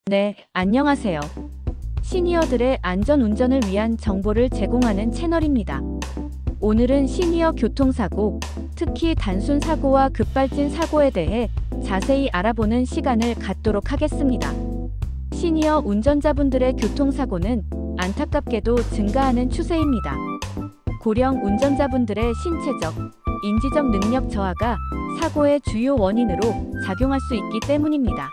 네, 안녕하세요. 시니어들의 안전 운전을 위한 정보를 제공하는 채널입니다. 오늘은 시니어 교통사고, 특히 단순 사고와 급발진 사고에 대해 자세히 알아보는 시간을 갖도록 하겠습니다. 시니어 운전자분들의 교통사고는 안타깝게도 증가하는 추세입니다. 고령 운전자분들의 신체적, 인지적 능력 저하가 사고의 주요 원인으로 작용할 수 있기 때문입니다.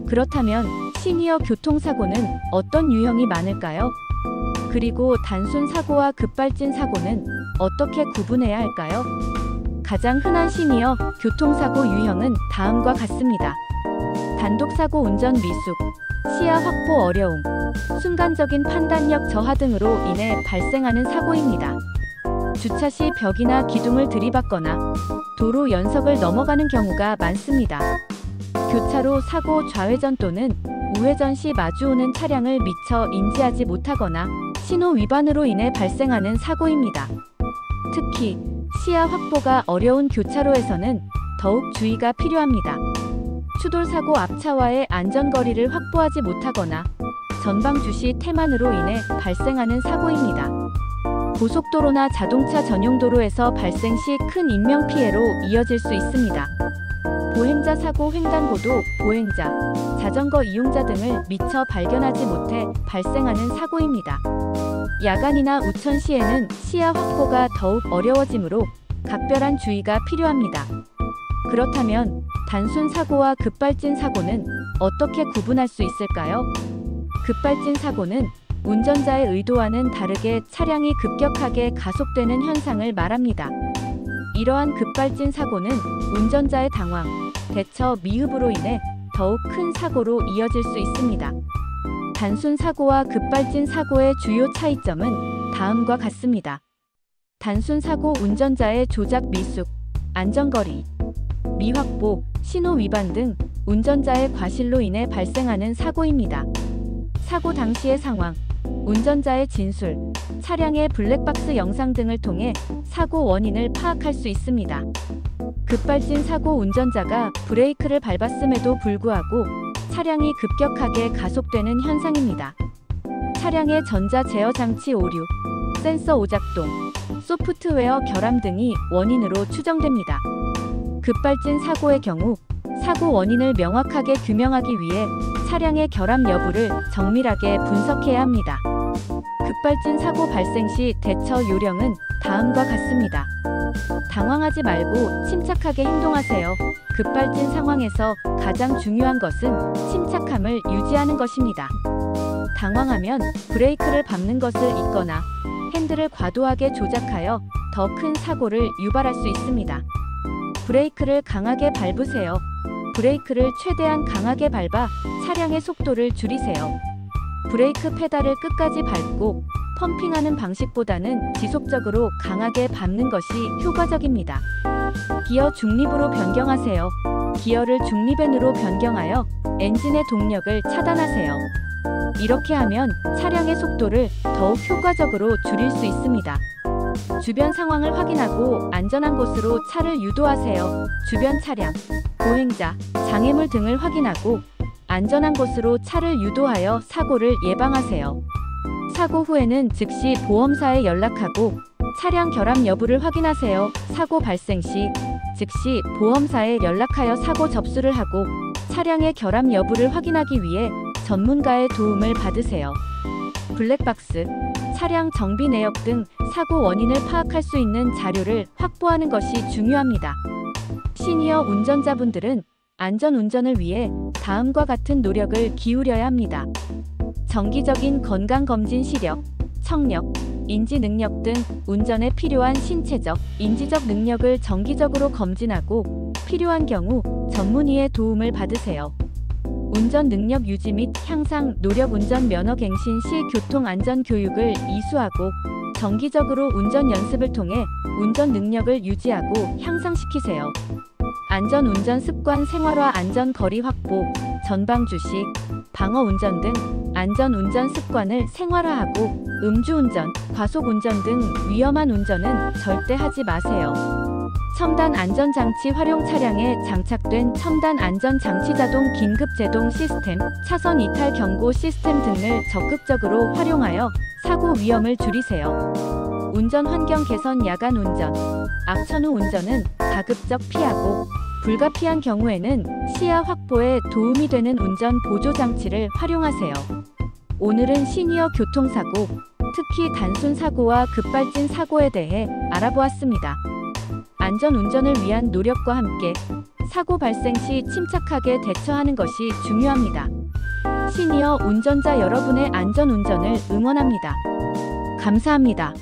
그렇다면 시니어 교통사고는 어떤 유형이 많을까요? 그리고 단순 사고와 급발진 사고는 어떻게 구분해야 할까요? 가장 흔한 시니어 교통사고 유형은 다음과 같습니다. 단독사고 운전 미숙, 시야 확보 어려움, 순간적인 판단력 저하 등으로 인해 발생하는 사고입니다. 주차 시 벽이나 기둥을 들이받거나 도로 연석을 넘어가는 경우가 많습니다. 교차로 사고 좌회전 또는 우회전 시 마주오는 차량을 미처 인지하지 못하거나 신호 위반으로 인해 발생하는 사고입니다. 특히 시야 확보가 어려운 교차로에서는 더욱 주의가 필요합니다. 추돌사고 앞차와의 안전거리를 확보하지 못하거나 전방 주시 태만으로 인해 발생하는 사고입니다. 고속도로나 자동차 전용 도로에서 발생 시 큰 인명피해로 이어질 수 있습니다. 보행자 사고 횡단보도, 보행자, 자전거 이용자 등을 미처 발견하지 못해 발생하는 사고입니다. 야간이나 우천 시에는 시야 확보가 더욱 어려워지므로 각별한 주의가 필요합니다. 그렇다면 단순 사고와 급발진 사고는 어떻게 구분할 수 있을까요? 급발진 사고는 운전자의 의도와는 다르게 차량이 급격하게 가속되는 현상을 말합니다. 이러한 급발진 사고는 운전자의 당황, 대처 미흡으로 인해 더욱 큰 사고로 이어질 수 있습니다. 단순 사고와 급발진 사고의 주요 차이점은 다음과 같습니다. 단순 사고 운전자의 조작 미숙, 안전거리, 미확보, 신호 위반 등 운전자의 과실로 인해 발생하는 사고입니다. 사고 당시의 상황, 운전자의 진술, 차량의 블랙박스 영상 등을 통해 사고 원인을 파악할 수 있습니다. 급발진 사고 운전자가 브레이크를 밟았음에도 불구하고 차량이 급격하게 가속되는 현상입니다. 차량의 전자 제어 장치 오류, 센서 오작동, 소프트웨어 결함 등이 원인으로 추정됩니다. 급발진 사고의 경우 사고 원인을 명확하게 규명하기 위해 차량의 결함 여부를 정밀하게 분석해야 합니다. 급발진 사고 발생 시 대처 요령은 다음과 같습니다. 당황하지 말고 침착하게 행동하세요. 급발진 상황에서 가장 중요한 것은 침착함을 유지하는 것입니다. 당황하면 브레이크를 밟는 것을 잊거나 핸들을 과도하게 조작하여 더 큰 사고를 유발할 수 있습니다. 브레이크를 강하게 밟으세요. 브레이크를 최대한 강하게 밟아 차량의 속도를 줄이세요. 브레이크 페달을 끝까지 밟고 펌핑하는 방식보다는 지속적으로 강하게 밟는 것이 효과적입니다. 기어 중립으로 변경하세요. 기어를 중립엔으로 변경하여 엔진의 동력을 차단하세요. 이렇게 하면 차량의 속도를 더욱 효과적으로 줄일 수 있습니다. 주변 상황을 확인하고 안전한 곳으로 차를 유도하세요. 주변 차량, 보행자, 장애물 등을 확인하고 안전한 곳으로 차를 유도하여 사고를 예방하세요. 사고 후에는 즉시 보험사에 연락하고 차량 결함 여부를 확인하세요. 사고 발생 시 즉시 보험사에 연락하여 사고 접수를 하고 차량의 결함 여부를 확인하기 위해 전문가의 도움을 받으세요. 블랙박스, 차량 정비 내역 등 사고 원인을 파악할 수 있는 자료를 확보하는 것이 중요합니다. 시니어 운전자분들은 안전 운전을 위해 다음과 같은 노력을 기울여야 합니다. 정기적인 건강검진 시력, 청력, 인지 능력 등 운전에 필요한 신체적, 인지적 능력을 정기적으로 검진하고 필요한 경우 전문의의 도움을 받으세요. 운전 능력 유지 및 향상 노력 운전 면허 갱신 시 교통안전 교육을 이수하고 정기적으로 운전 연습을 통해 운전 능력을 유지하고 향상시키세요. 안전 운전 습관 생활화 안전 거리 확보, 전방 주시, 방어 운전 등 안전 운전 습관을 생활화하고 음주운전, 과속운전 등 위험한 운전은 절대 하지 마세요. 첨단 안전장치 활용 차량에 장착된 첨단 안전장치 자동 긴급제동 시스템, 차선 이탈 경고 시스템 등을 적극적으로 활용하여 사고 위험을 줄이세요. 운전 환경 개선 야간 운전. 악천후 운전은 가급적 피하고 불가피한 경우에는 시야 확보에 도움이 되는 운전 보조 장치를 활용하세요. 오늘은 시니어 교통사고, 특히 단순 사고와 급발진 사고에 대해 알아보았습니다. 안전 운전을 위한 노력과 함께 사고 발생 시 침착하게 대처하는 것이 중요합니다. 시니어 운전자 여러분의 안전 운전을 응원합니다. 감사합니다.